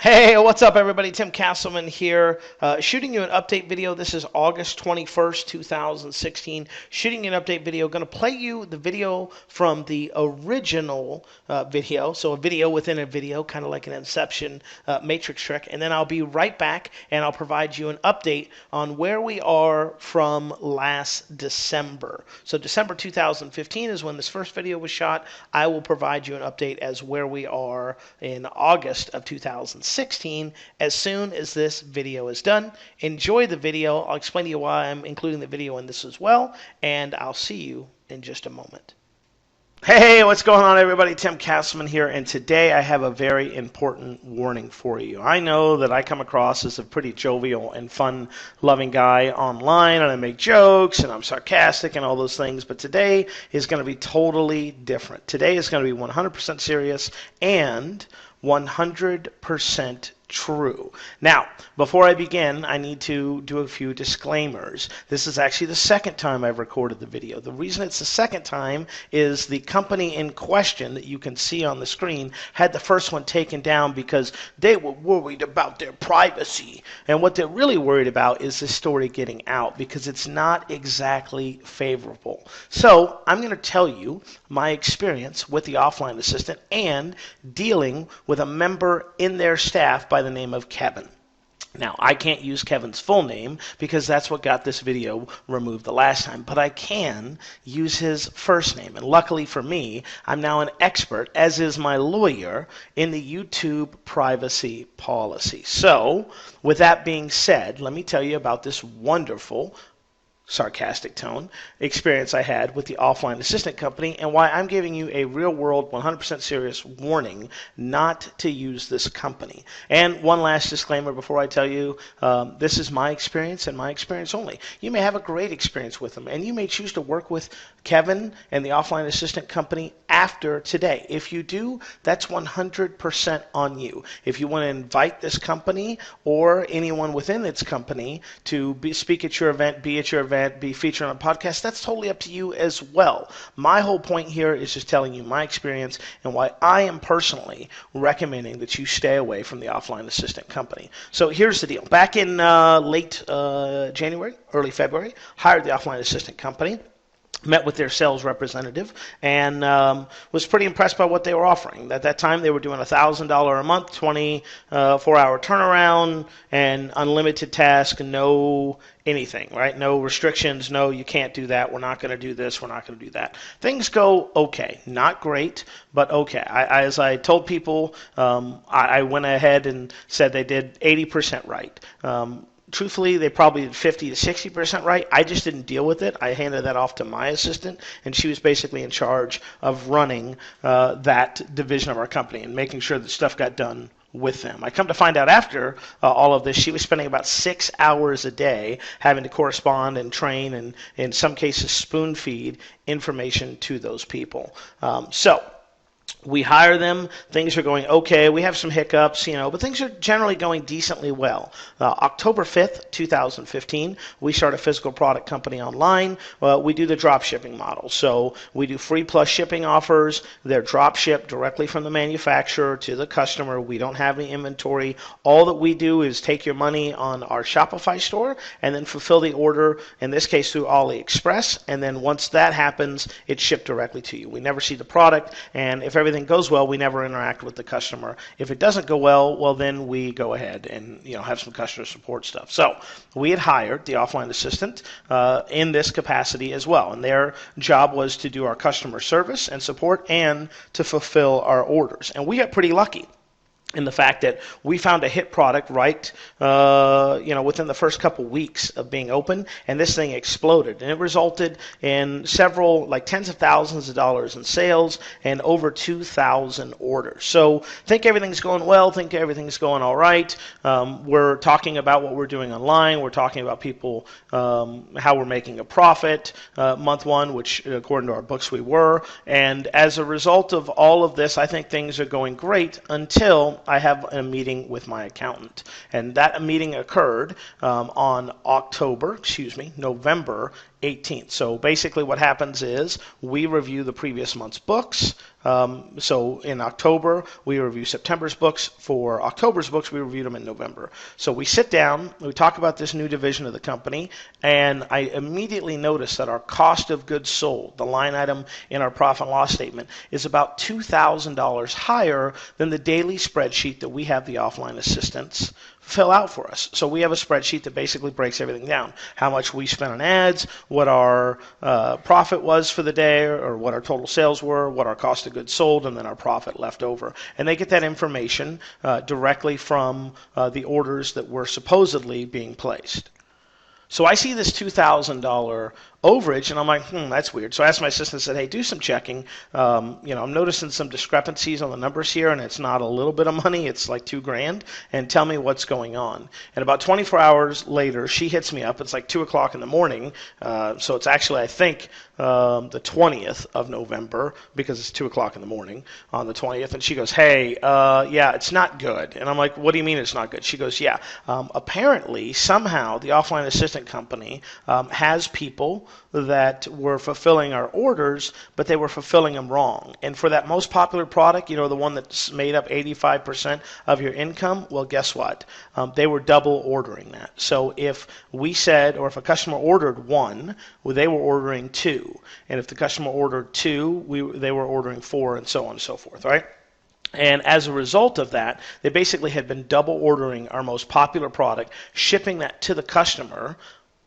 Hey, what's up everybody? Tim Castleman here, shooting you an update video. This is August 21st, 2016. Shooting you an update video. Going to play you the video from the original video, so a video within a video, kind of like an Inception matrix trick. And then I'll be right back and I'll provide you an update on where we are from last December. So December 2015 is when this first video was shot. I will provide you an update as where we are in August of 2016 as soon as this video is done. Enjoy the video. I'll explain to you why I'm including the video in this as well, and I'll see you in just a moment. Hey, what's going on everybody? Tim Castleman here, and today I have a very important warning for you. I know that I come across as a pretty jovial and fun-loving guy online, and I make jokes, and I'm sarcastic and all those things, but today is going to be totally different. Today is going to be 100% serious and 100% true. Now, before I begin, I need to do a few disclaimers. This is actually the second time I've recorded the video. The reason it's the second time is the company in question that you can see on the screen had the first one taken down because they were worried about their privacy. And what they're really worried about is this story getting out because it's not exactly favorable. So I'm going to tell you my experience with the offline assistant and dealing with a member in their staff by the name of Kevin. Now, I can't use Kevin's full name because that's what got this video removed the last time, but I can use his first name. And luckily for me, I'm now an expert, as is my lawyer, in the YouTube privacy policy. So, with that being said, let me tell you about this wonderful sarcastic tone experience I had with the offline assistant company and why I'm giving you a real world 100% serious warning not to use this company. And one last disclaimer before I tell you, this is my experience and my experience only. You may have a great experience with them and you may choose to work with Kevin and the offline assistant company after today. If you do, that's 100% on you. If you want to invite this company or anyone within its company to speak at your event, be at your event, be featured on a podcast, that's totally up to you as well. My whole point here is just telling you my experience and why I am personally recommending that you stay away from the offline assistant company. So here's the deal. Back in late January, early February, hired the offline assistant company. Met with their sales representative and was pretty impressed by what they were offering. At that time, they were doing $1,000 a month, 24-hour turnaround, and unlimited task, no anything, right? No restrictions, no, you can't do that, we're not going to do this, we're not going to do that. Things go okay. Not great, but okay. As I told people, I went ahead and said they did 80% right. Truthfully, they probably did 50 to 60% right. I just didn't deal with it. I handed that off to my assistant, and she was basically in charge of running that division of our company and making sure that stuff got done with them. I come to find out after all of this, she was spending about 6 hours a day having to correspond and train and in some cases spoon feed information to those people. So we hire them, things are going okay, we have some hiccups, but things are generally going decently well. October 5th, 2015, we start a physical product company online. We do the drop shipping model. So we do free plus shipping offers. They're drop shipped directly from the manufacturer to the customer. We don't have any inventory. All that we do is take your money on our Shopify store and then fulfill the order, in this case through AliExpress, and then once that happens, it's shipped directly to you. We never see the product, and if everything goes well, we never interact with the customer. If it doesn't go well, then we go ahead and have some customer support stuff. So we had hired the offline assistant in this capacity as well, and their job was to do our customer service and support and to fulfill our orders. And we got pretty lucky in the fact that we found a hit product right, within the first couple weeks of being open, and this thing exploded. And it resulted in several, like tens of thousands of dollars in sales and over 2,000 orders. So think everything's going well, think everything's going all right. We're talking about what we're doing online. We're talking about people, how we're making a profit month one, which according to our books we were. And as a result of all of this, I think things are going great until I have a meeting with my accountant. And that meeting occurred on November 18th. So basically what happens is we review the previous month's books, So in October, we review September's books. For October's books, we reviewed them in November. So we sit down, we talk about this new division of the company, and I immediately notice that our cost of goods sold, the line item in our profit and loss statement, is about $2,000 higher than the daily spreadsheet that we have the offline assistants fill out for us. So we have a spreadsheet that basically breaks everything down. How much we spent on ads, what our profit was for the day, or what our total sales were, what our cost of goods sold, and then our profit left over. And they get that information directly from the orders that were supposedly being placed. So I see this $2,000 overage, and I'm like, that's weird. So I asked my assistant, said, hey, do some checking. I'm noticing some discrepancies on the numbers here, and it's not a little bit of money. It's like $2,000, and tell me what's going on. And about 24 hours later, she hits me up. It's like 2 o'clock in the morning, so it's actually, I think, the 20th of November, because it's 2 o'clock in the morning on the 20th, and she goes, hey, yeah, it's not good. And I'm like, what do you mean it's not good? She goes, yeah, apparently, somehow, the offline assistant company has people that were fulfilling our orders, but they were fulfilling them wrong. And for that most popular product, the one that's made up 85% of your income, well, guess what? They were double ordering that. So if we said, or if a customer ordered 1, well, they were ordering 2. And if the customer ordered 2, they were ordering 4, and so on and so forth, right? And as a result of that, they basically had been double ordering our most popular product, shipping that to the customer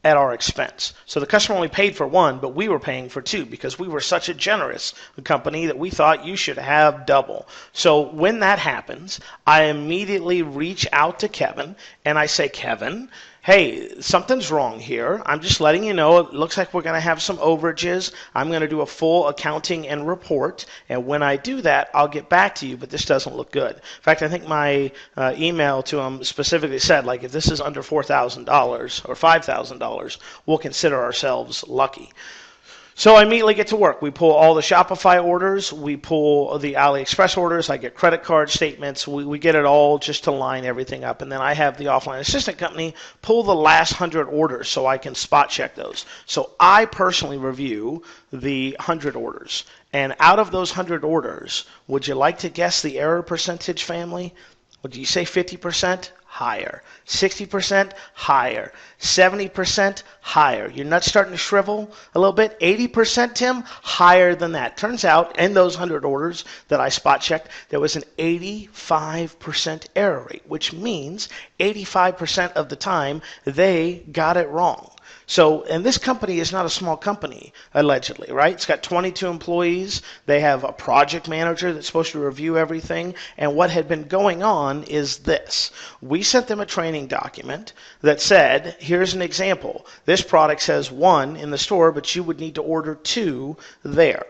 at our expense. So the customer only paid for 1, but we were paying for 2 because we were such a generous company that we thought you should have double. So when that happens, I immediately reach out to Kevin and I say, Kevin, hey, something's wrong here. I'm just letting you know it looks like we're going to have some overages. I'm going to do a full accounting and report, and when I do that, I'll get back to you, but this doesn't look good. In fact, I think my email to him specifically said, like, if this is under $4,000 or $5,000, we'll consider ourselves lucky. So I immediately get to work. We pull all the Shopify orders. We pull the AliExpress orders. I get credit card statements. We get it all just to line everything up. And then I have the offline assistant company pull the last 100 orders so I can spot check those. So I personally review the 100 orders. And out of those 100 orders, would you like to guess the error percentage, family? Would you say 50%? Higher. 60%? Higher. 70%? Higher. Your nuts starting to shrivel a little bit? 80%, Tim? Higher than that. Turns out, in those 100 orders that I spot checked, there was an 85% error rate, which means 85% of the time they got it wrong. So, and this company is not a small company, allegedly, right? It's got 22 employees. They have a project manager that's supposed to review everything. And what had been going on is this. We sent them a training document that said, here's an example. This product says 1 in the store, but you would need to order 2 there.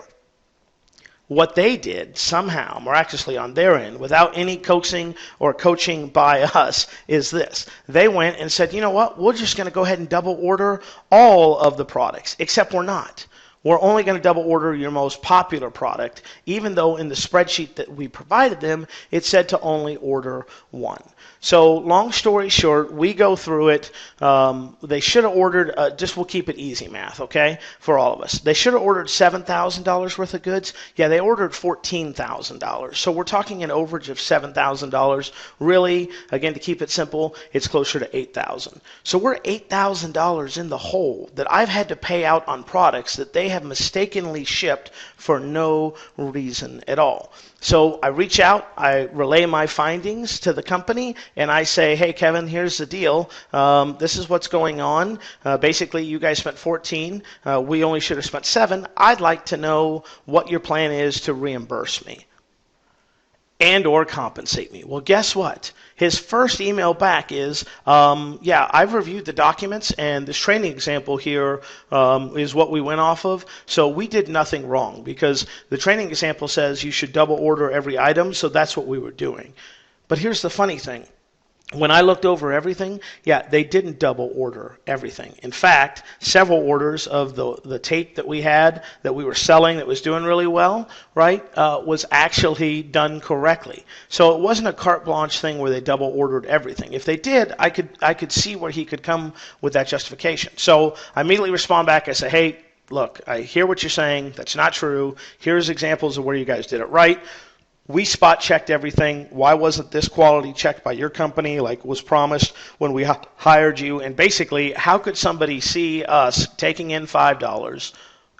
What they did somehow, miraculously on their end, without any coaxing or coaching by us, is this. They went and said, you know what, we're just going to go ahead and double order all of the products, except we're not. We're only going to double order your most popular product, even though in the spreadsheet that we provided them, it said to only order 1. So long story short, we go through it. They should have ordered, just we'll keep it easy math, okay, for all of us. They should have ordered $7,000 worth of goods. Yeah, they ordered $14,000. So we're talking an overage of $7,000. Really, again, to keep it simple, it's closer to $8,000. So we're $8,000 in the hole that I've had to pay out on products that they have mistakenly shipped for no reason at all. So I reach out, I relay my findings to the company, and I say, hey, Kevin, here's the deal. This is what's going on. Basically, you guys spent 14. We only should have spent 7. I'd like to know what your plan is to reimburse me and or compensate me. Well, guess what? His first email back is, yeah, I've reviewed the documents, and this training example here is what we went off of. So we did nothing wrong because the training example says you should double order every item, so that's what we were doing. But here's the funny thing. When I looked over everything, yeah, they didn't double order everything. In fact, several orders of the tape that we had that we were selling that was doing really well, right, was actually done correctly. So it wasn't a carte blanche thing where they double ordered everything. If they did, I could see where he could come with that justification. So I immediately respond back. I say, hey, look, I hear what you're saying. That's not true. Here's examples of where you guys did it right. We spot checked everything. Why wasn't this quality checked by your company like was promised when we hired you? And basically, how could somebody see us taking in $5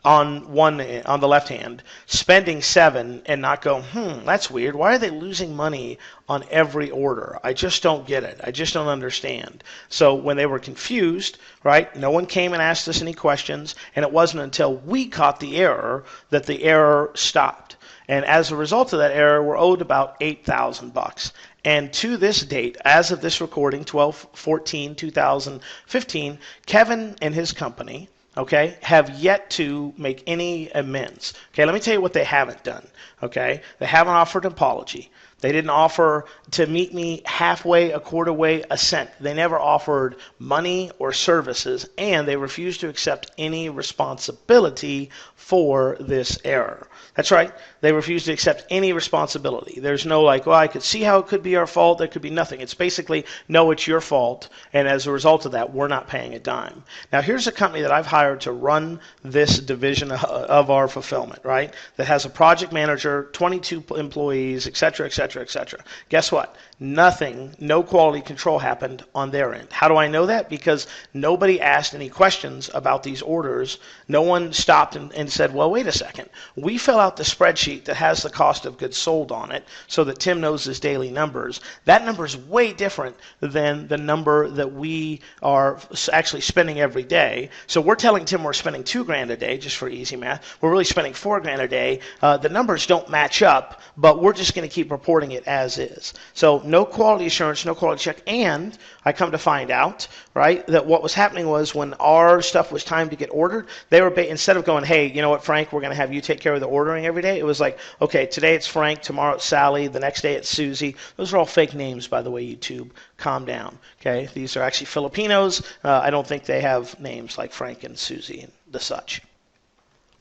on the left hand, spending $7, and not go, that's weird. Why are they losing money on every order? I just don't get it. I just don't understand. So when they were confused, right, no one came and asked us any questions, and it wasn't until we caught the error that the error stopped. And as a result of that error, we're owed about $8,000. And to this date, as of this recording, 12/14/2015, Kevin and his company, okay, have yet to make any amends. Okay, let me tell you what they haven't done. Okay, they haven't offered an apology. They didn't offer to meet me halfway, a quarter way, a cent. They never offered money or services, and they refused to accept any responsibility for this error. That's right. They refused to accept any responsibility. There's no like, well, I could see how it could be our fault. There could be nothing. It's basically, no, it's your fault, and as a result of that, we're not paying a dime. Now, here's a company that I've hired to run this division of our fulfillment, right, that has a project manager, 22 employees, et cetera, et cetera, et cetera. Guess what? Nothing, no quality control happened on their end. How do I know that? Because nobody asked any questions about these orders. No one stopped and said, well, wait a second. We fill out the spreadsheet that has the cost of goods sold on it so that Tim knows his daily numbers. That number is way different than the number that we are actually spending every day. So we're telling Tim we're spending $2,000 a day, just for easy math. We're really spending $4,000 a day. The numbers don't match up, but we're just going to keep reporting it as is. So no quality assurance, no quality check, and I come to find out, right, that what was happening was when our stuff was time to get ordered, they were instead of going, hey, you know what, Frank, we're going to have you take care of the ordering every day, it was like, okay, today it's Frank, tomorrow it's Sally, the next day it's Susie. Those are all fake names, by the way, YouTube. Calm down, okay? These are actually Filipinos. I don't think they have names like Frank and Susie and the such.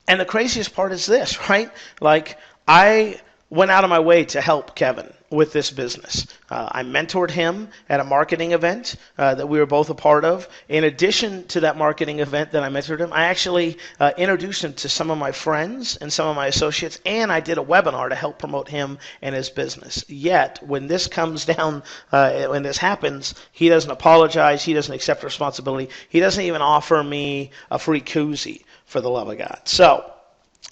And the craziest part is this, right? Like, I went out of my way to help Kevin with this business. I mentored him at a marketing event that we were both a part of. In addition to that marketing event that I mentored him, I actually introduced him to some of my friends and some of my associates, and I did a webinar to help promote him and his business. Yet, when this comes down, when this happens, he doesn't apologize, he doesn't accept responsibility, he doesn't even offer me a free koozie, for the love of God. So,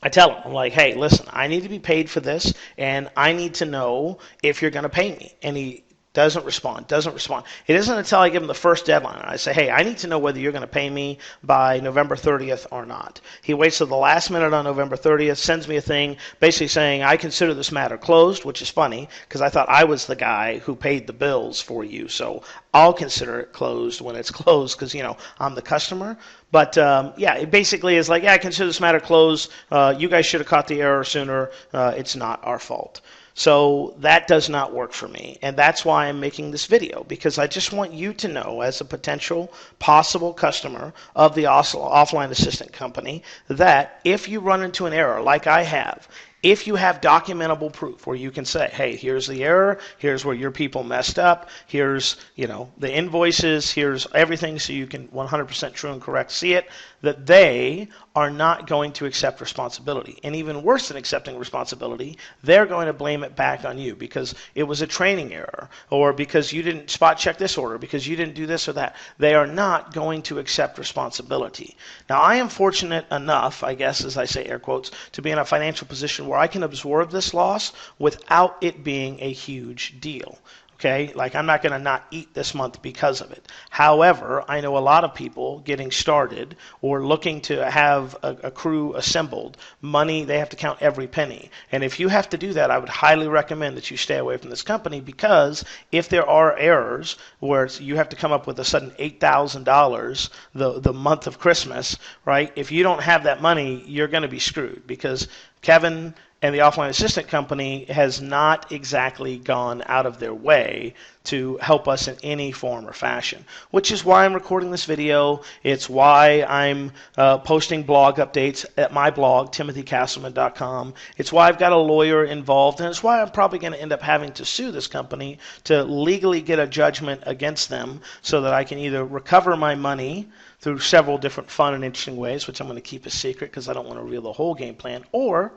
I tell him, I'm like, hey, listen, I need to be paid for this, and I need to know if you're going to pay me. And he doesn't respond. It isn't until I give him the first deadline. I say, hey, I need to know whether you're going to pay me by November 30th or not. He waits till the last minute on November 30th, sends me a thing basically saying, I consider this matter closed, which is funny because I thought I was the guy who paid the bills for you. So I'll consider it closed when it's closed because, you know, I'm the customer. But, yeah, it basically is like, yeah, I consider this matter closed. You guys should have caught the error sooner. It's not our fault. So that does not work for me, and that's why I'm making this video, because I just want you to know, as a potential possible customer of the offline assistant company, that if you run into an error like I have, if you have documentable proof where you can say, hey, here's the error, here's where your people messed up, here's, you know, the invoices, here's everything so you can 100% true and correct see it, that they are not going to accept responsibility. And even worse than accepting responsibility, they're going to blame it back on you because it was a training error, or because you didn't spot check this order, because you didn't do this or that. They are not going to accept responsibility. Now, I am fortunate enough, I guess, as I say air quotes, to be in a financial position where I can absorb this loss without it being a huge deal. Okay, like I'm not going to not eat this month because of it. However, I know a lot of people getting started or looking to have a crew assembled. Money, they have to count every penny. And if you have to do that, I would highly recommend that you stay away from this company, because if there are errors where you have to come up with a sudden $8,000 the month of Christmas, right? If you don't have that money, you're going to be screwed, because Kevin And the offline assistant company has not exactly gone out of their way to help us in any form or fashion, which is why I'm recording this video. It's why I'm posting blog updates at my blog, timothycastleman.com. It's why I've got a lawyer involved, and it's why I'm probably going to end up having to sue this company to legally get a judgment against them so that I can either recover my money through several different fun and interesting ways, which I'm going to keep a secret because I don't want to reveal the whole game plan, or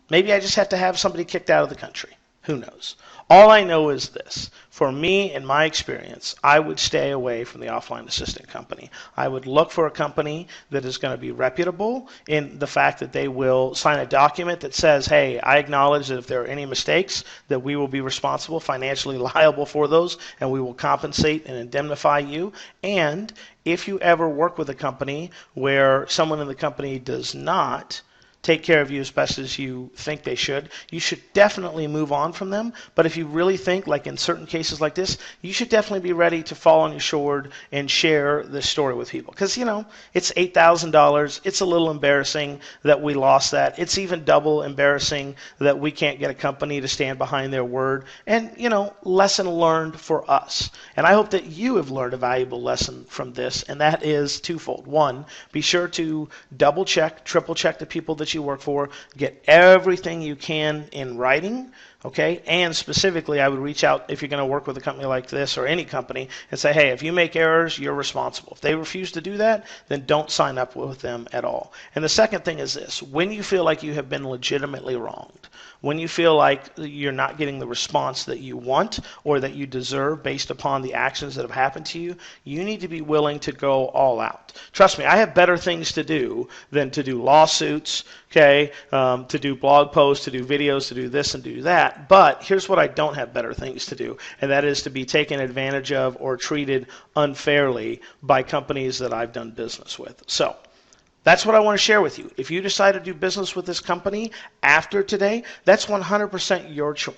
maybe I just have to have somebody kicked out of the country. Who knows? All I know is this. For me, in my experience, I would stay away from the offline assistant company. I would look for a company that is going to be reputable in the fact that they will sign a document that says, hey, I acknowledge that if there are any mistakes, that we will be responsible, financially liable for those, and we will compensate and indemnify you. And if you ever work with a company where someone in the company does not take care of you as best as you think they should, you should definitely move on from them. But if you really think, like in certain cases like this, you should definitely be ready to fall on your sword and share this story with people. Because, it's $8,000. It's a little embarrassing that we lost that. It's even double embarrassing that we can't get a company to stand behind their word. And, lesson learned for us. And I hope that you have learned a valuable lesson from this, and that is twofold. One, be sure to double check, triple check the people that you work for, get everything you can in writing, okay? And specifically, I would reach out if you're going to work with a company like this or any company and say, hey, if you make errors, you're responsible. If they refuse to do that, then don't sign up with them at all. And the second thing is this: when you feel like you have been legitimately wronged, when you feel like you're not getting the response that you want or that you deserve based upon the actions that have happened to you, you need to be willing to go all out. Trust me, I have better things to do than to do lawsuits, okay, to do blog posts, to do videos, to do this and do that. But here's what I don't have better things to do, and that is to be taken advantage of or treated unfairly by companies that I've done business with. So that's what I want to share with you. If you decide to do business with this company after today, that's 100% your choice.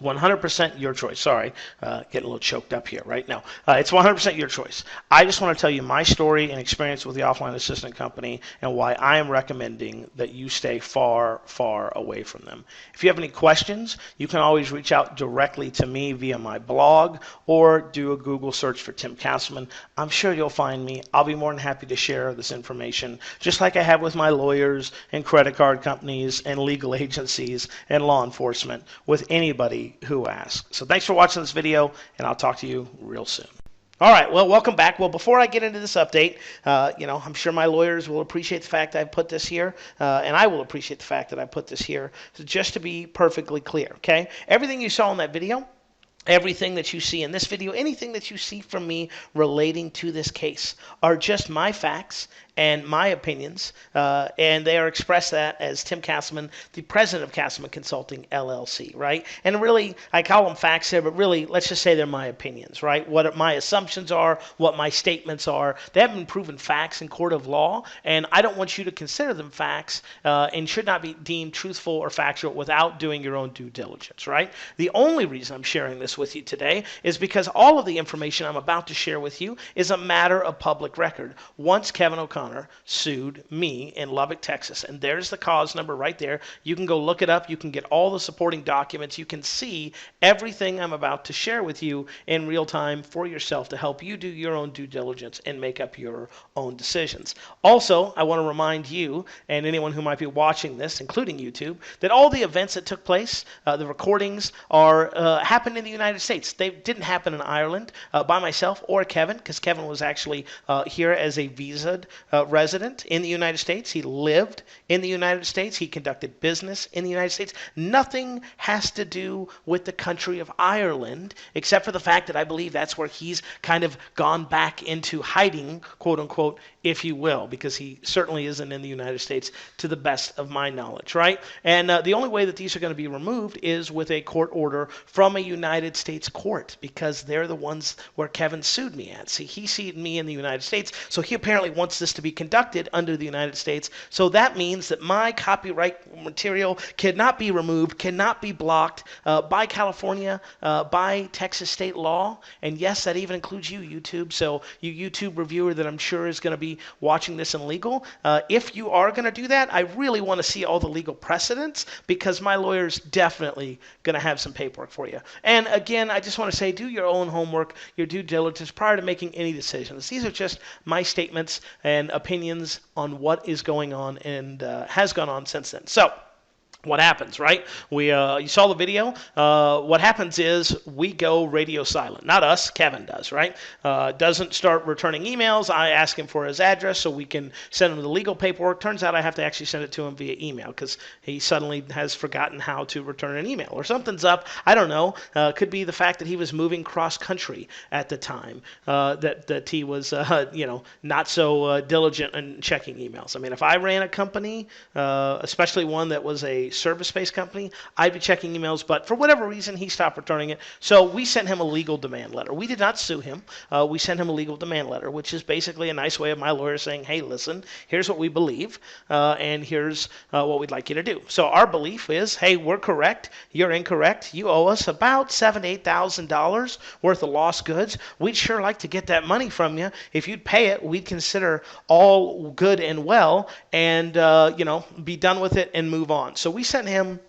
100% your choice. Sorry, getting a little choked up here right now. It's 100% your choice. I just want to tell you my story and experience with the offline assistant company and why I am recommending that you stay far, far away from them. If you have any questions, you can always reach out directly to me via my blog or do a Google search for Tim Castleman. I'm sure you'll find me. I'll be more than happy to share this information, just like I have with my lawyers and credit card companies and legal agencies and law enforcement, with anybody who asks. So thanks for watching this video, and I'll talk to you real soon. All right, well, welcome back. Well, before I get into this update, I'm sure my lawyers will appreciate the fact that I put this here, and I will appreciate the fact that I put this here, so just to be perfectly clear, okay? Everything you saw in that video, everything that you see in this video, anything that you see from me relating to this case are just my facts and my opinions, and they are expressed that as Tim Castleman, the president of Castleman Consulting LLC, right? And really, I call them facts here, but really, let's just say they're my opinions, right? What my assumptions are, what my statements are. They haven't been proven facts in court of law, and I don't want you to consider them facts and should not be deemed truthful or factual without doing your own due diligence, right? The only reason I'm sharing this with you today is because all of the information I'm about to share with you is a matter of public record. Once Kevin O'Connor sued me in Lubbock, Texas, and there's the cause number right there. You can go look it up. You can get all the supporting documents. You can see everything I'm about to share with you in real time for yourself to help you do your own due diligence and make up your own decisions. Also, I want to remind you and anyone who might be watching this, including YouTube, that all the events that took place, the recordings, happened in the United States. They didn't happen in Ireland by myself or Kevin, because Kevin was actually here as a visaed resident in the United States. He lived in the United States. He conducted business in the United States. Nothing has to do with the country of Ireland, except for the fact that I believe that's where he's kind of gone back into hiding, quote unquote, if you will, because he certainly isn't in the United States to the best of my knowledge, right? And the only way that these are going to be removed is with a court order from a United United States court because they're the ones where Kevin sued me at. See, he sued me in the United States, so he apparently wants this to be conducted under the United States. So that means that my copyright material cannot be removed, cannot be blocked by California, by Texas state law. And yes, that even includes you, YouTube. So you YouTube reviewer that I'm sure is going to be watching this in legal, if you are going to do that, I really want to see all the legal precedents because my lawyer's definitely going to have some paperwork for you. And again, I just want to say, do your own homework, your due diligence prior to making any decisions. These are just my statements and opinions on what is going on and has gone on since then. So, what happens, right? You saw the video. What happens is we go radio silent. Not us, Kevin does, right? Doesn't start returning emails. I ask him for his address so we can send him the legal paperwork. Turns out I have to actually send it to him via email because he suddenly has forgotten how to return an email or something's up. I don't know. Could be the fact that he was moving cross country at the time. That he was, not so diligent in checking emails. I mean, if I ran a company, especially one that was a service-based company, I'd be checking emails, but for whatever reason, he stopped returning it. So we sent him a legal demand letter. We did not sue him. We sent him a legal demand letter, which is basically a nice way of my lawyer saying, hey, listen, here's what we believe, and here's what we'd like you to do. So our belief is, hey, we're correct. You're incorrect. You owe us about $7,000 to $8,000 worth of lost goods. We'd sure like to get that money from you. If you'd pay it, we'd consider all good and well and, be done with it and move on. So we sent him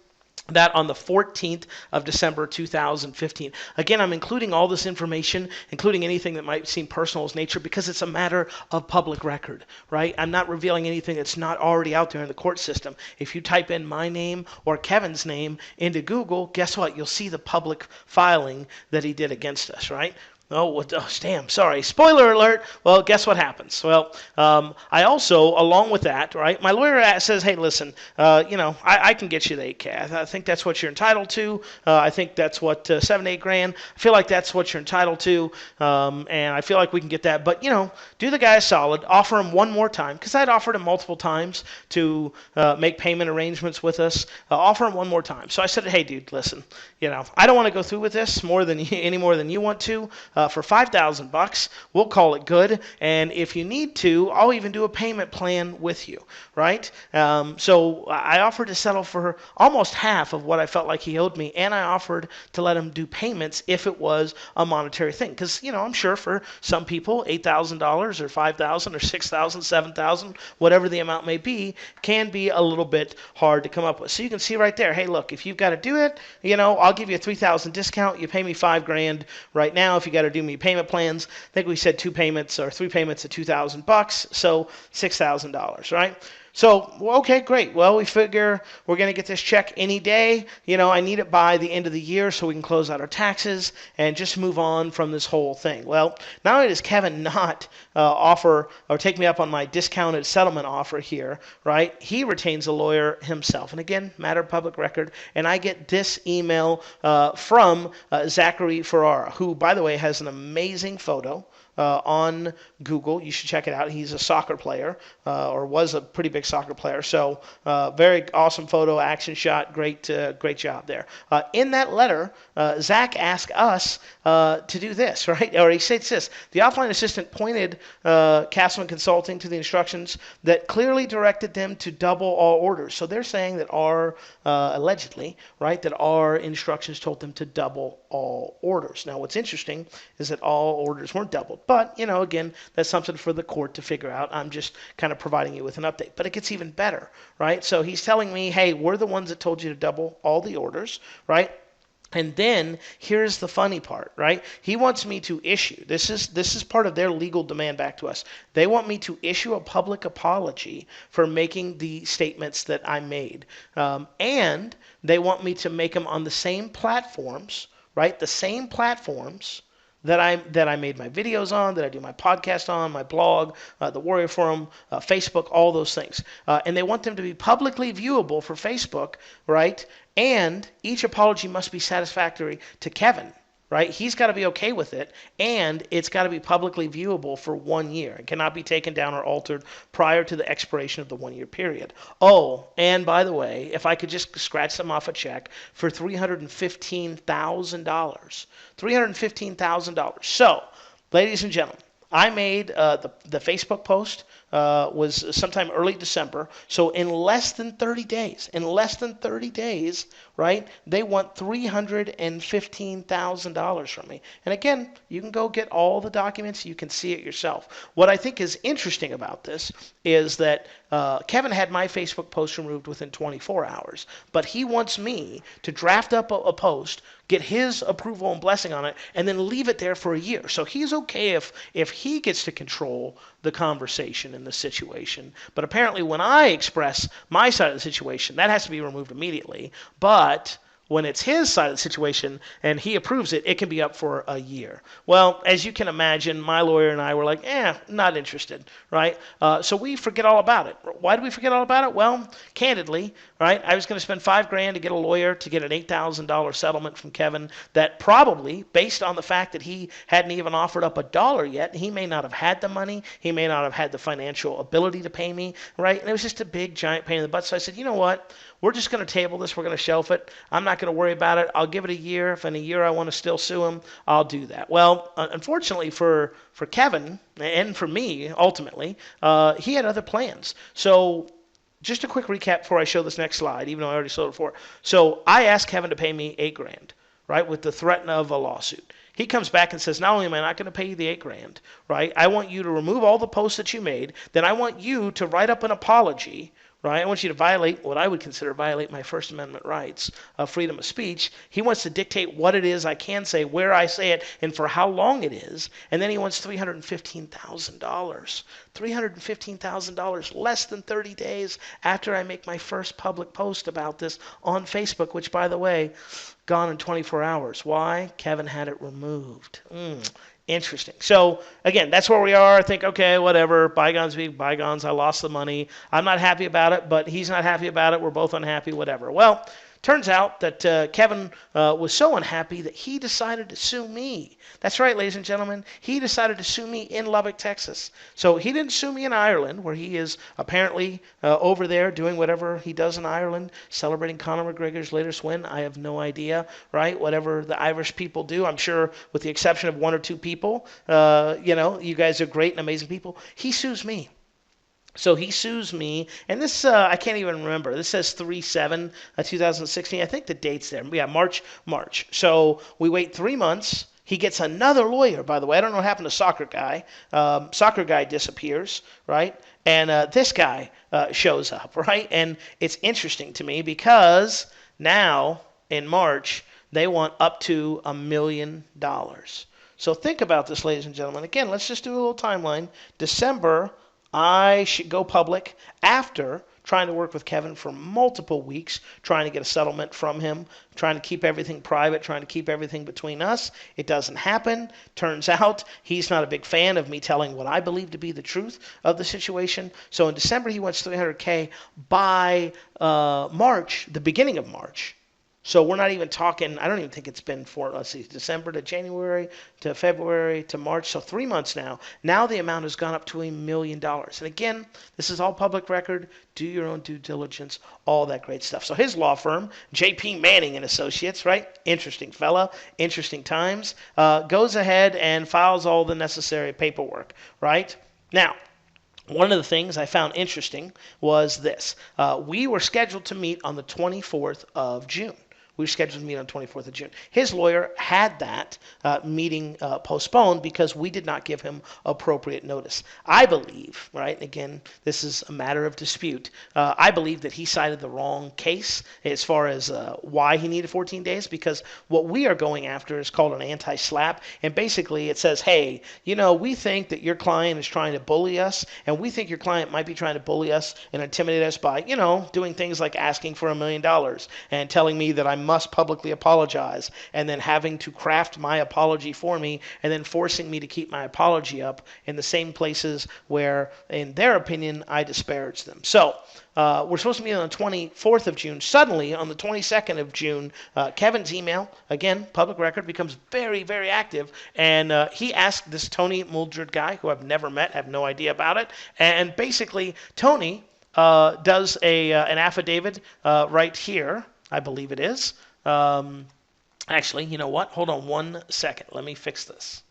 that on the 14th of December 2015. Again, I'm including all this information, including anything that might seem personal as nature, because it's a matter of public record, right? I'm not revealing anything that's not already out there in the court system. If you type in my name or Kevin's name into Google, guess what? You'll see the public filing that he did against us, right? Oh, damn, sorry. Spoiler alert. Well, guess what happens? Well, I also, along with that, right, my lawyer says, hey, listen, I can get you the 8K. I think that's what you're entitled to. I think that's what, 7, 8 grand. I feel like that's what you're entitled to, and I feel like we can get that. But, do the guy a solid, offer him one more time, because I'd offered him multiple times to make payment arrangements with us. Offer him one more time. So I said, hey, dude, listen, I don't want to go through with this any more than you want to. For $5,000, we'll call it good. And if you need to, I'll even do a payment plan with you, right? So I offered to settle for almost half of what I felt like he owed me, and I offered to let him do payments if it was a monetary thing. Because, I'm sure for some people, $8,000 or $5,000 or $6,000, $7,000, whatever the amount may be, can be a little bit hard to come up with. So you can see right there, hey, look, if you've got to do it, I'll give you a $3,000 discount. You pay me $5 grand right now if you got to do me payment plans. I think we said 2 payments or 3 payments of $2,000, so $6,000, right? So, okay, great. Well, we figure we're going to get this check any day. I need it by the end of the year so we can close out our taxes and just move on from this whole thing. Well, not only does Kevin not offer or take me up on my discounted settlement offer here, right? He retains a lawyer himself. And again, matter of public record. And I get this email from Zachary Ferrara, who, by the way, has an amazing photo on Google. You should check it out. He's a soccer player, or was a pretty big soccer player. So very awesome photo, action shot, great job there. In that letter, Zach asked us to do this, right? Or he says this: the offline assistant pointed Castleman Consulting to the instructions that clearly directed them to double all orders. So they're saying that allegedly, right, that our instructions told them to double all orders. Now, what's interesting is that all orders weren't doubled. But, again, that's something for the court to figure out. I'm just kind of providing you with an update. But it gets even better, right? So he's telling me, hey, we're the ones that told you to double all the orders, right? And then here's the funny part, right? He wants me to issue. This is part of their legal demand back to us. They want me to issue a public apology for making the statements that I made. And they want me to make them on the same platforms, right? The same platforms that I made my videos on, that I do my podcast on, my blog, the Warrior Forum, Facebook, all those things. And they want them to be publicly viewable for Facebook, right? And each apology must be satisfactory to Kevin, right? He's got to be okay with it, and it's got to be publicly viewable for 1 year. It cannot be taken down or altered prior to the expiration of the 1 year period. Oh, and by the way, if I could just scratch them off a check for $315,000. $315,000. So, ladies and gentlemen, I made the Facebook post was sometime early December. So in less than 30 days, right, they want $315,000 from me. And again, you can go get all the documents. You can see it yourself. What I think is interesting about this is that Kevin had my Facebook post removed within 24 hours, but he wants me to draft up a post, get his approval and blessing on it, and then leave it there for a year. So he's okay if he gets to control the conversation in the situation. But apparently when I express my side of the situation, that has to be removed immediately. But when it's his side of the situation and he approves it, it can be up for a year. Well, as you can imagine, my lawyer and I were like, not interested, right? So we forget all about it. Why did we forget all about it? Well, candidly, right, I was going to spend $5,000 to get a lawyer to get an $8,000 settlement from Kevin that probably, based on the fact that he hadn't even offered up a dollar yet, he may not have had the money, he may not have had the financial ability to pay me, right? And it was just a big, giant pain in the butt. So I said, you know what? We're just going to table this. We're going to shelf it. I'm not going to worry about it. I'll give it a year. If in a year I want to still sue him, I'll do that. Well, unfortunately for Kevin and for me, ultimately, he had other plans. So just a quick recap before I show this next slide, even though I already showed it before. So I asked Kevin to pay me $8,000, right, with the threat of a lawsuit. He comes back and says, not only am I not going to pay you the $8,000, right, I want you to remove all the posts that you made. Then I want you to write up an apology, right? I want you to violate what I would consider violate my First Amendment rights of freedom of speech. He wants to dictate what it is I can say, where I say it, and for how long it is. And then he wants $315,000. $315,000 less than 30 days after I make my first public post about this on Facebook, which, by the way, gone in 24 hours. Why? Kevin had it removed. Interesting. So, again, that's where we are. I think, okay, whatever. Bygones be bygones. I lost the money. I'm not happy about it, but he's not happy about it. We're both unhappy, whatever. Well, turns out that Kevin was so unhappy that he decided to sue me. That's right, ladies and gentlemen. He decided to sue me in Lubbock, Texas. So he didn't sue me in Ireland, where he is apparently over there doing whatever he does in Ireland, celebrating Conor McGregor's latest win. I have no idea, right? Whatever the Irish people do, I'm sure with the exception of one or two people, you guys are great and amazing people. He sues me. So he sues me, and this, I can't even remember. This says 3/7/2016. I think the date's there. Yeah, March. So we wait 3 months. He gets another lawyer, by the way. I don't know what happened to Soccer Guy. Soccer Guy disappears, right? And this guy shows up, right? And it's interesting to me because now, in March, they want up to $1 million. So think about this, ladies and gentlemen. Again, let's just do a little timeline. December, I should go public after trying to work with Kevin for multiple weeks, trying to get a settlement from him, trying to keep everything private, trying to keep everything between us. It doesn't happen. Turns out he's not a big fan of me telling what I believe to be the truth of the situation. So in December, he wants $300K. By March, the beginning of March, so we're not even talking, I don't even think it's been December to January to February to March, so 3 months now. Now the amount has gone up to $1 million. And again, this is all public record. Do your own due diligence, all that great stuff. So his law firm, J.P. Manning and Associates, right? Interesting fella, interesting times, goes ahead and files all the necessary paperwork, right? Now, one of the things I found interesting was this. We were scheduled to meet on the 24th of June. We were scheduled to meet on 24th of June. His lawyer had that meeting postponed because we did not give him appropriate notice. I believe, right, again, this is a matter of dispute, I believe that he cited the wrong case as far as why he needed 14 days, because what we are going after is called an anti-SLAPP, and basically it says, hey, we think that your client is trying to bully us, and we think your client might be trying to bully us and intimidate us by, doing things like asking for $1 million and telling me that I'm must publicly apologize, and then having to craft my apology for me, and then forcing me to keep my apology up in the same places where, in their opinion, I disparaged them. So we're supposed to meet on the 24th of June. Suddenly, on the 22nd of June, Kevin's email, again, public record, becomes very, very active. And he asked this Tony Muldred guy, who I've never met, have no idea about it. And basically, Tony does an affidavit right here, I believe it is. Actually, you know what? Hold on one second. Let me fix this.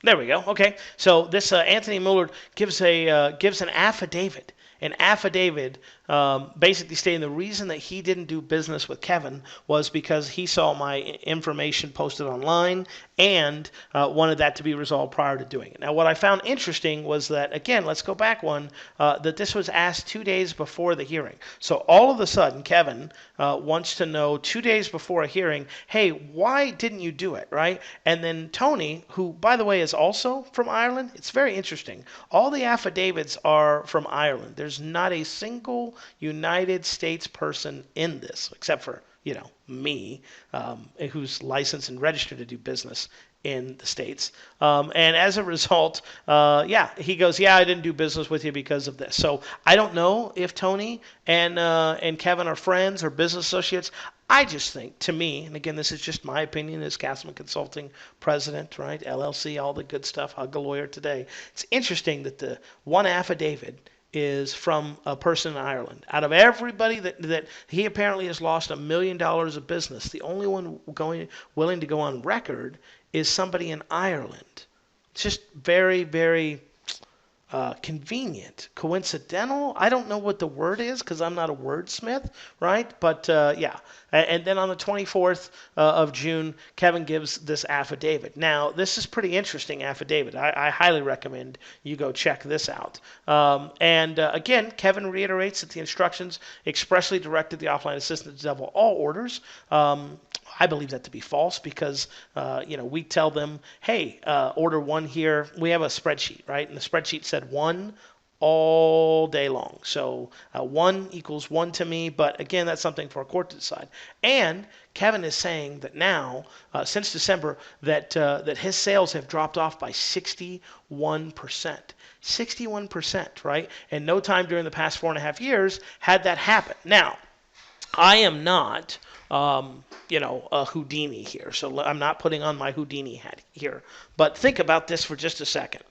There we go. Okay. So this Anthony Mullard gives an affidavit. An affidavit basically stating the reason that he didn't do business with Kevin was because he saw my information posted online and wanted that to be resolved prior to doing it. Now, what I found interesting was that, again, let's go back one, that this was asked 2 days before the hearing. So all of a sudden, Kevin wants to know 2 days before a hearing, hey, why didn't you do it, right? And then Tony, who, by the way, is also from Ireland, it's very interesting. All the affidavits are from Ireland. There's not a single United States person in this, except for, me, who's licensed and registered to do business in the States. And as a result, he goes, I didn't do business with you because of this. So I don't know if Tony and Kevin are friends or business associates. I just think, to me, and again, this is just my opinion as Castleman Consulting President, right, LLC, all the good stuff, hug a lawyer today. It's interesting that the one affidavit is from a person in Ireland. Out of everybody that he apparently has lost $1 million of business, the only one willing to go on record is somebody in Ireland. It's just very, very convenient, coincidental. I don't know what the word is because I'm not a wordsmith, right? But and then on the 24th of June, Kevin gives this affidavit. Now, this is pretty interesting affidavit. I highly recommend you go check this out. Again, Kevin reiterates that the instructions expressly directed the offline assistant to double all orders. I believe that to be false because, we tell them, hey, order one here. We have a spreadsheet, right? And the spreadsheet said one all day long. So 1 equals 1 to me. But again, that's something for a court to decide. And Kevin is saying that now, since December, that his sales have dropped off by 61%. 61%, right? And no time during the past 4.5 years had that happen. Now, I am not a Houdini here. So I'm not putting on my Houdini hat here. But think about this for just a second.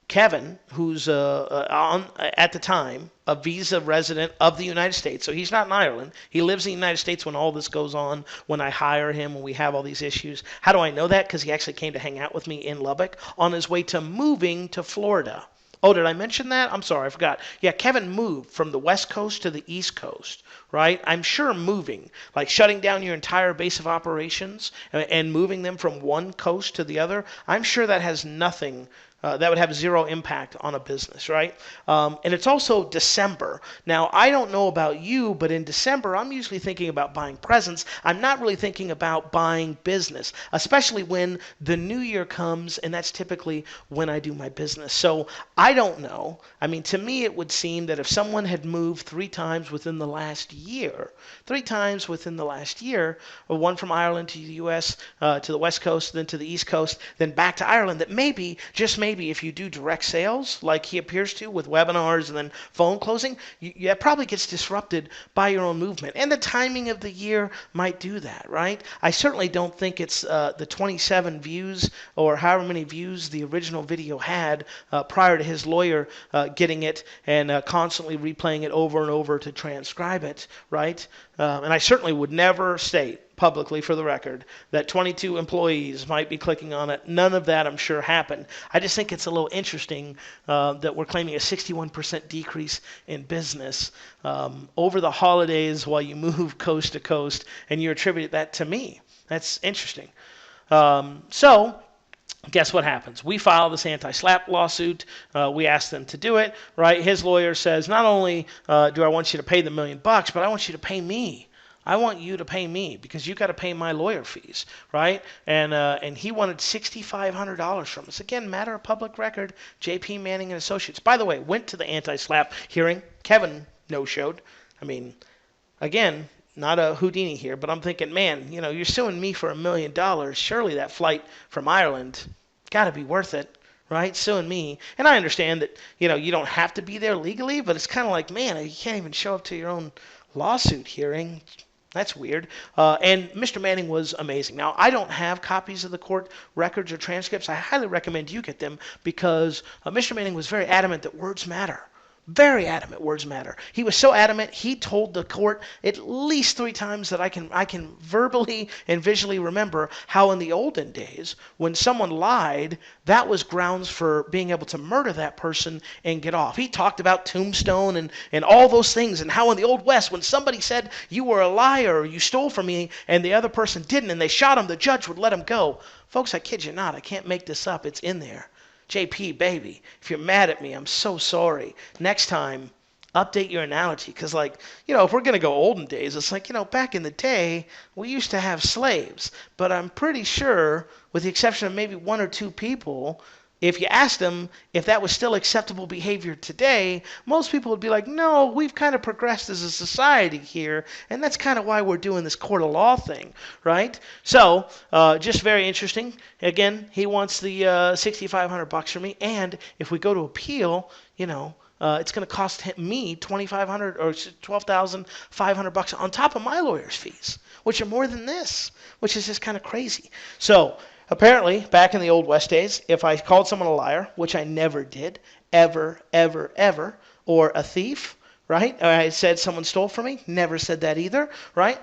Kevin, who's at the time a visa resident of the United States, so he's not in Ireland. He lives in the United States when all this goes on, when I hire him, when we have all these issues. How do I know that? Because he actually came to hang out with me in Lubbock on his way to moving to Florida. Oh, did I mention that? I'm sorry, I forgot. Yeah, Kevin moved from the West Coast to the East Coast, right? I'm sure moving, like shutting down your entire base of operations and moving them from one coast to the other, I'm sure that has nothing that would have zero impact on a business, right? And it's also December. Now, I don't know about you, but in December, I'm usually thinking about buying presents. I'm not really thinking about buying business, especially when the new year comes, and that's typically when I do my business. So I don't know. I mean, to me, it would seem that if someone had moved 3 times within the last year, one from Ireland to the U.S., to the West Coast, then to the East Coast, then back to Ireland, that maybe, just maybe, if you do direct sales, like he appears to with webinars and then phone closing, it probably gets disrupted by your own movement. And the timing of the year might do that, right? I certainly don't think it's the 27 views or however many views the original video had prior to his lawyer getting it and constantly replaying it over and over to transcribe it, right? And I certainly would never state publicly, for the record, that 22 employees might be clicking on it. None of that, I'm sure, happened. I just think it's a little interesting that we're claiming a 61% decrease in business over the holidays while you move coast to coast, and you attribute that to me. That's interesting. So guess what happens? We file this anti-SLAPP lawsuit. We ask them to do it, right? His lawyer says, not only do I want you to pay the $1 million, but I want you to pay me. I want you to pay me because you got to pay my lawyer fees, right? And he wanted $6,500 from us. Again, matter of public record, J.P. Manning and Associates. By the way, went to the anti-SLAPP hearing. Kevin no-showed. I mean, Again, not a Houdini here, but I'm thinking, man, you're suing me for $1 million. Surely that flight from Ireland got to be worth it, right? Suing me. And I understand that, you don't have to be there legally, but it's kind of like, man, you can't even show up to your own lawsuit hearing. That's weird. And Mr. Manning was amazing. Now, I don't have copies of the court records or transcripts. I highly recommend you get them because Mr. Manning was very adamant that words matter. Very adamant, words matter. He was so adamant, he told the court at least 3 times that I can verbally and visually remember how in the olden days, when someone lied, that was grounds for being able to murder that person and get off. He talked about tombstone and all those things, and how in the Old West, when somebody said you were a liar or you stole from me and the other person didn't and they shot him, the judge would let him go. Folks, I kid you not. I can't make this up. It's in there. JP, baby, if you're mad at me, I'm so sorry. Next time, update your analogy. Because, if we're going to go olden days, it's like, back in the day, we used to have slaves. But I'm pretty sure, with the exception of maybe 1 or 2 people, if you asked them if that was still acceptable behavior today, most people would be like, no, we've kind of progressed as a society here, and that's kind of why we're doing this court of law thing, right? So, just very interesting. Again, he wants the $6,500 from me, and if we go to appeal, it's going to cost me $2,500 or $12,500 on top of my lawyer's fees, which are more than this, which is just kind of crazy. So, apparently, back in the old West days, if I called someone a liar, which I never did, ever, ever, ever, or a thief, right? Or I said someone stole from me, never said that either, right?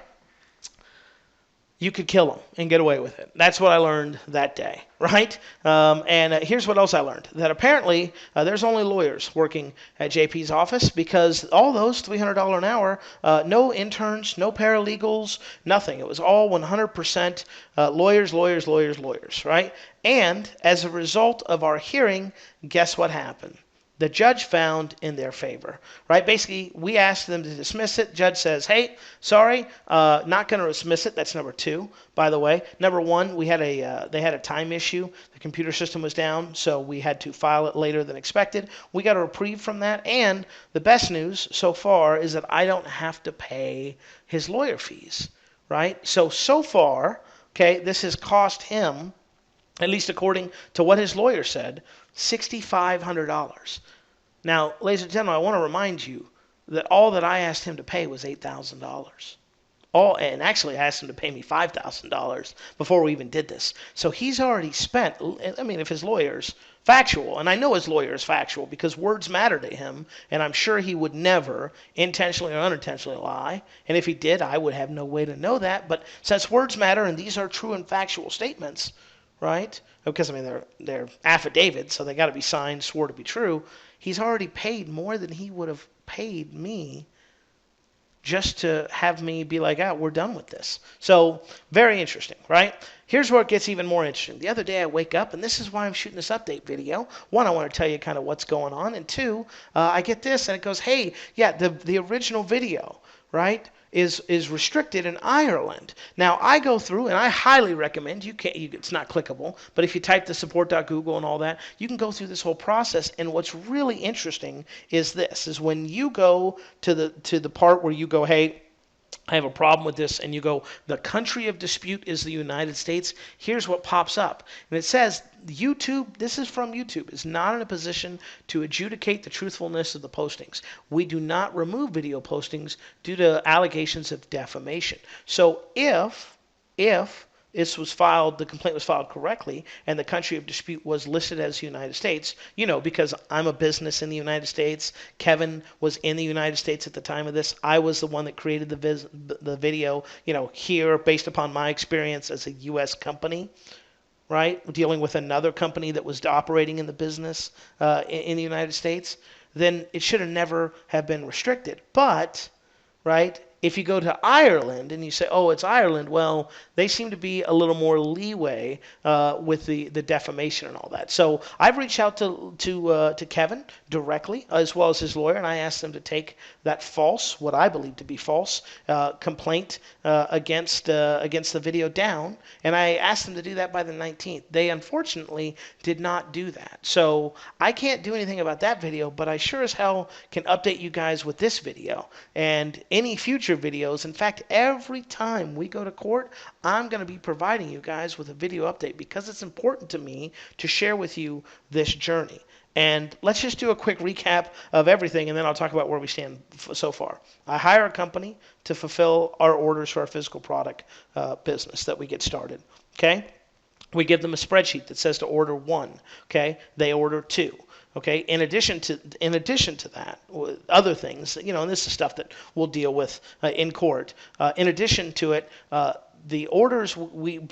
You could kill them and get away with it. That's what I learned that day, right? And here's what else I learned. That apparently there's only lawyers working at JP's office because all those $300 an hour, no interns, no paralegals, nothing. It was all 100% lawyers, lawyers, lawyers, lawyers, right? And as a result of our hearing, guess what happened? The judge found in their favor, right? Basically, we asked them to dismiss it. Judge says, hey, sorry, not going to dismiss it. That's number 2, by the way. Number 1, they had a time issue. The computer system was down, so we had to file it later than expected. We got a reprieve from that, and the best news so far is that I don't have to pay his lawyer fees, right? So far, okay, this has cost him, at least according to what his lawyer said, $6,500. Now, ladies and gentlemen, I want to remind you that all that I asked him to pay was $8,000. And actually, I asked him to pay me $5,000 before we even did this. So he's already spent, if his lawyer's factual, and I know his lawyer is factual because words matter to him, and I'm sure he would never intentionally or unintentionally lie. And if he did, I would have no way to know that. But since words matter and these are true and factual statements, right? Because, they're affidavits, so they got to be signed, swore to be true. He's already paid more than he would have paid me just to have me be like, we're done with this. So, very interesting, right? Here's where it gets even more interesting. The other day I wake up, and this is why I'm shooting this update video. 1, I want to tell you kind of what's going on. And 2, I get this, and it goes, hey, yeah, the original video, right, is restricted in Ireland. Now, I go through, and I highly recommend, it's not clickable, but if you type the support.google and all that, you can go through this whole process. And what's really interesting is when you go to the part where you go, hey, I have a problem with this, and you go, the country of dispute is the United States, here's what pops up. And it says, YouTube, this is from YouTube, is not in a position to adjudicate the truthfulness of the postings. We do not remove video postings due to allegations of defamation. So if the complaint was filed correctly, and the country of dispute was listed as the United States, because I'm a business in the United States, Kevin was in the United States at the time of this, I was the one that created the video, here based upon my experience as a U.S. company, right, dealing with another company that was operating in the business in the United States, then it should have never have been restricted. But, right, if you go to Ireland and you say, oh, it's Ireland, well, they seem to be a little more leeway with the defamation and all that. So I've reached out to Kevin directly, as well as his lawyer, and I asked them to take that what I believe to be false, complaint against the video down, and I asked them to do that by the 19th. They unfortunately did not do that. So I can't do anything about that video, but I sure as hell can update you guys with this video. And any future future videos. In fact, every time we go to court, I'm going to be providing you guys with a video update because it's important to me to share with you this journey. And let's just do a quick recap of everything, and then I'll talk about where we stand so far. I hire a company to fulfill our orders for our physical product business that we get started. Okay? We give them a spreadsheet that says to order 1. Okay? They order 2. Okay. In addition to that, other things, and this is stuff that we'll deal with in court. In addition to it, the orders, we use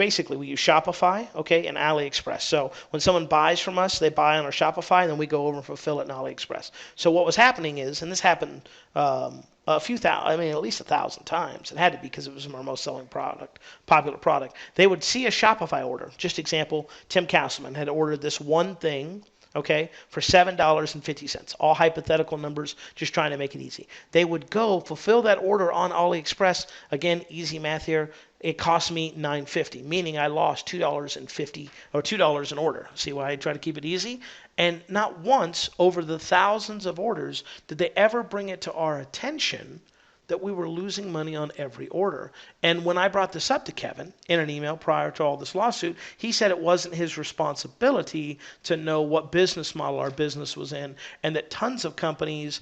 Shopify, okay, and AliExpress. So when someone buys from us, they buy on our Shopify, and then we go over and fulfill it in AliExpress. So what was happening is, and this happened a few thousand, at least 1,000 times. It had to be because it was our most selling popular product. They would see a Shopify order. Just example, Tim Castleman had ordered this one thing, okay, for $7.50. All hypothetical numbers, just trying to make it easy. They would go fulfill that order on AliExpress. Again, easy math here. It cost me $9.50, meaning I lost $2.50 or $2 an order. See why I try to keep it easy? And not once over the thousands of orders did they ever bring it to our attention that we were losing money on every order. And when I brought this up to Kevin in an email prior to all this lawsuit, he said it wasn't his responsibility to know what business model our business was in, and that tons of companies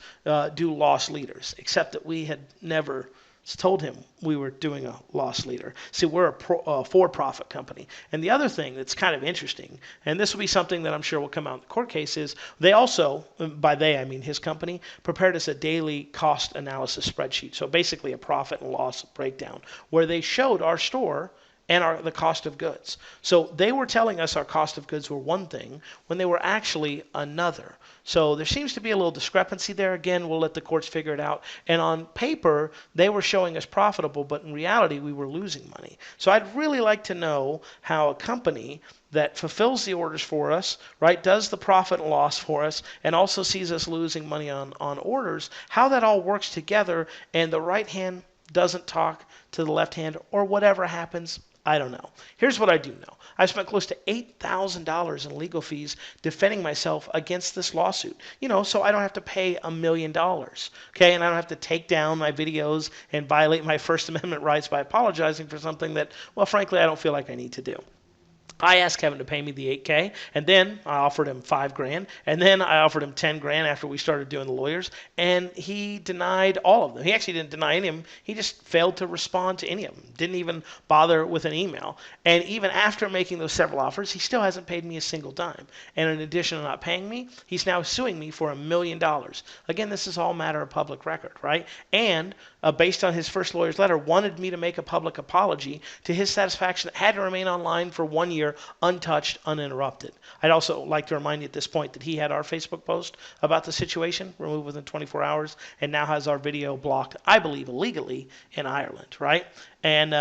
do loss leaders, except that we had never told him we were doing a loss leader. See, we're a for-profit company. And the other thing that's kind of interesting, and this will be something that I'm sure will come out in the court case, is they also, by they I mean his company, prepared us a daily cost analysis spreadsheet. So basically a profit and loss breakdown where they showed our store and the cost of goods. So they were telling us our cost of goods were one thing when they were actually another. So there seems to be a little discrepancy there. Again, we'll let the courts figure it out. And on paper, they were showing us profitable, but in reality, we were losing money. So I'd really like to know how a company that fulfills the orders for us, right, does the profit and loss for us, and also sees us losing money on orders, how that all works together, and the right hand doesn't talk to the left hand, or whatever happens. I don't know. Here's what I do know. I spent close to $8,000 in legal fees defending myself against this lawsuit. So I don't have to pay $1 million. Okay, and I don't have to take down my videos and violate my First Amendment rights by apologizing for something that, well, frankly, I don't feel like I need to do. I asked Kevin to pay me the $8K, and then I offered him $5,000, and then I offered him $10,000 after we started doing the lawyers, and he denied all of them. He actually didn't deny any of them. He just failed to respond to any of them. Didn't even bother with an email. And even after making those several offers, he still hasn't paid me a single dime. And in addition to not paying me, he's now suing me for $1 million. Again, this is all matter of public record, right? And based on his first lawyer's letter, wanted me to make a public apology to his satisfaction that had to remain online for 1 year, untouched, uninterrupted. I'd also like to remind you at this point that he had our Facebook post about the situation removed within 24 hours and now has our video blocked, I believe, illegally in Ireland, right? And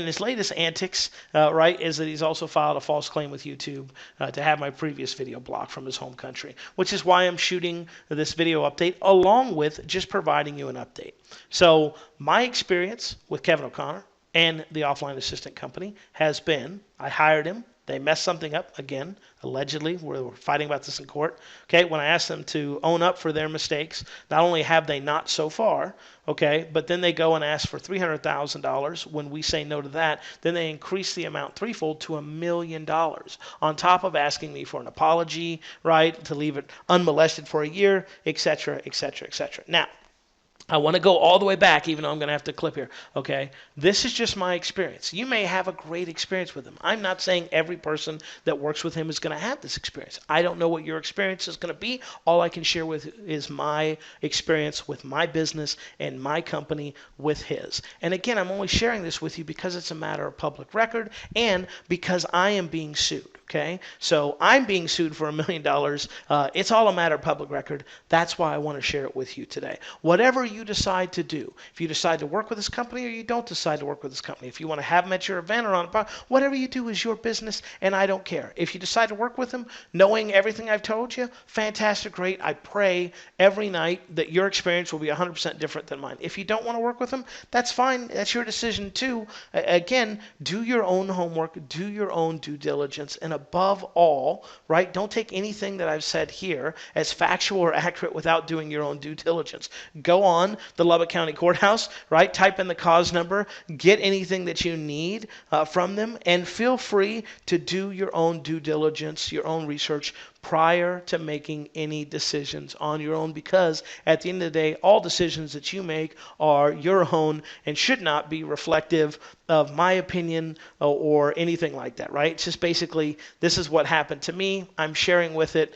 his latest antics, right, is that he's also filed a false claim with YouTube to have my previous video blocked from his home country, which is why I'm shooting this video update along with just providing you an update. So my experience with Kevin O'Connor and the Offline Assistant Company has been, I hired him. They messed something up again, allegedly. We're fighting about this in court. Okay, when I asked them to own up for their mistakes, not only have they not so far, okay, but then they go and ask for $300,000. When we say no to that, then they increase the amount threefold to $1 million, on top of asking me for an apology, right, to leave it unmolested for a year, etc., etc., etc. Now, I want to go all the way back, even though I'm going to have to clip here, okay? This is just my experience. You may have a great experience with him. I'm not saying every person that works with him is going to have this experience. I don't know what your experience is going to be. All I can share with is my experience with my business and my company with his. And again, I'm only sharing this with you because it's a matter of public record and because I am being sued. Okay, so I'm being sued for $1 million. It's all a matter of public record. That's why I want to share it with you today. Whatever you decide to do, if you decide to work with this company or you don't decide to work with this company, if you want to have them at your event or on a whatever you do is your business, and I don't care. If you decide to work with them, knowing everything I've told you, fantastic, great. I pray every night that your experience will be 100% different than mine. If you don't want to work with them, that's fine. That's your decision too. Again, do your own homework, do your own due diligence, and above all, right, don't take anything that I've said here as factual or accurate without doing your own due diligence. Go on on the Lubbock County Courthouse, right? Type in the cause number, get anything that you need from them, and feel free to do your own due diligence, your own research prior to making any decisions on your own, because at the end of the day, all decisions that you make are your own and should not be reflective of my opinion or anything like that, right? It's just basically, this is what happened to me. I'm sharing with it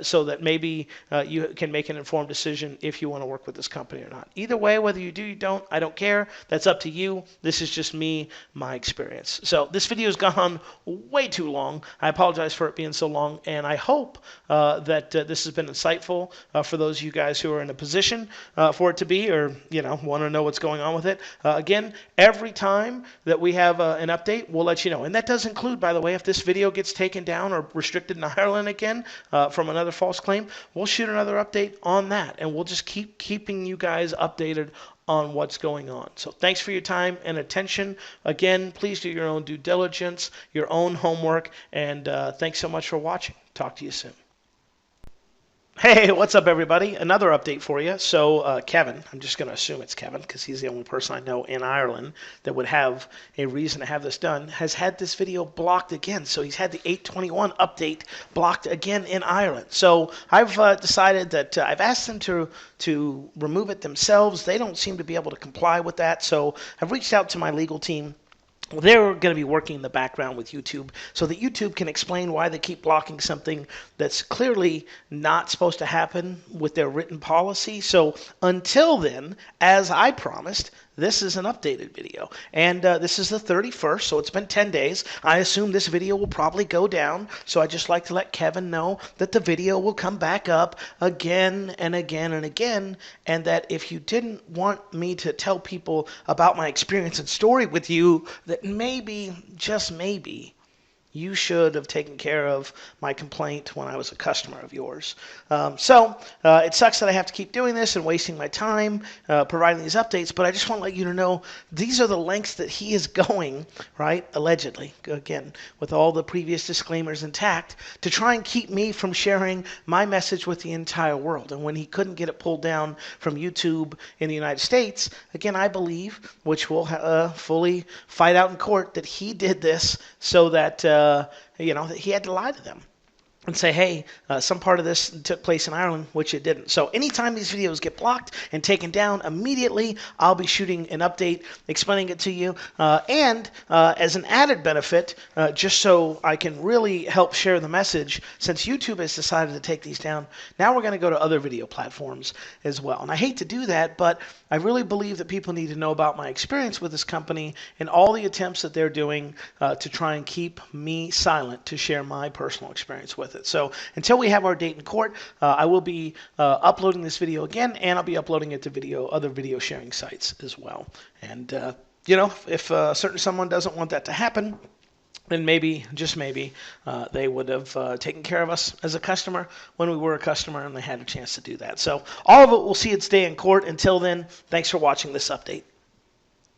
so that maybe you can make an informed decision if you want to work with this company or not. Either way, whether you do, you don't, I don't care. That's up to you. This is just me, my experience. So this video has gone on way too long. I apologize for it being so long, and I hope that this has been insightful for those of you guys who are in a position for it to be, or want to know what's going on with it. Again, every time that we have an update, we'll let you know. And that does include, by the way, if this video gets taken down or restricted in Ireland again from another false claim, we'll shoot another update on that, and we'll just keep keeping you guys updated on what's going on. So thanks for your time and attention. Again, please do your own due diligence, your own homework, and thanks so much for watching. Talk to you soon. Hey, what's up, everybody? Another update for you. So Kevin, I'm just going to assume it's Kevin because he's the only person I know in Ireland that would have a reason to have this done, has had this video blocked again. So he's had the 821 update blocked again in Ireland. So I've decided that I've asked them to remove it themselves. They don't seem to be able to comply with that. So I've reached out to my legal team. They're going to be working in the background with YouTube so that YouTube can explain why they keep blocking something that's clearly not supposed to happen with their written policy. So until then, as I promised, this is an updated video. And this is the 31st, so it's been 10 days. I assume this video will probably go down, so I'd just like to let Kevin know that the video will come back up again and again and again, and that if you didn't want me to tell people about my experience and story with you, that maybe, just maybe, you should have taken care of my complaint when I was a customer of yours. It sucks that I have to keep doing this and wasting my time providing these updates, but I just want to let you know these are the lengths that he is going, right, allegedly, again, with all the previous disclaimers intact, to try and keep me from sharing my message with the entire world. And when he couldn't get it pulled down from YouTube in the United States, again, I believe, which we'll fully fight out in court, that he did this so that that he had to lie to them and say, hey, some part of this took place in Ireland, which it didn't. So anytime these videos get blocked and taken down, immediately I'll be shooting an update explaining it to you. And as an added benefit, just so I can really help share the message, since YouTube has decided to take these down, now we're going to go to other video platforms as well. And I hate to do that, but I really believe that people need to know about my experience with this company and all the attempts that they're doing to try and keep me silent to share my personal experience with it. So until we have our date in court, I will be uploading this video again, and I'll be uploading it to other video sharing sites as well. And if a certain someone doesn't want that to happen, then maybe, just maybe, they would have taken care of us as a customer when we were a customer and they had a chance to do that. So all of it, we'll see its day in court. Until then, thanks for watching this update.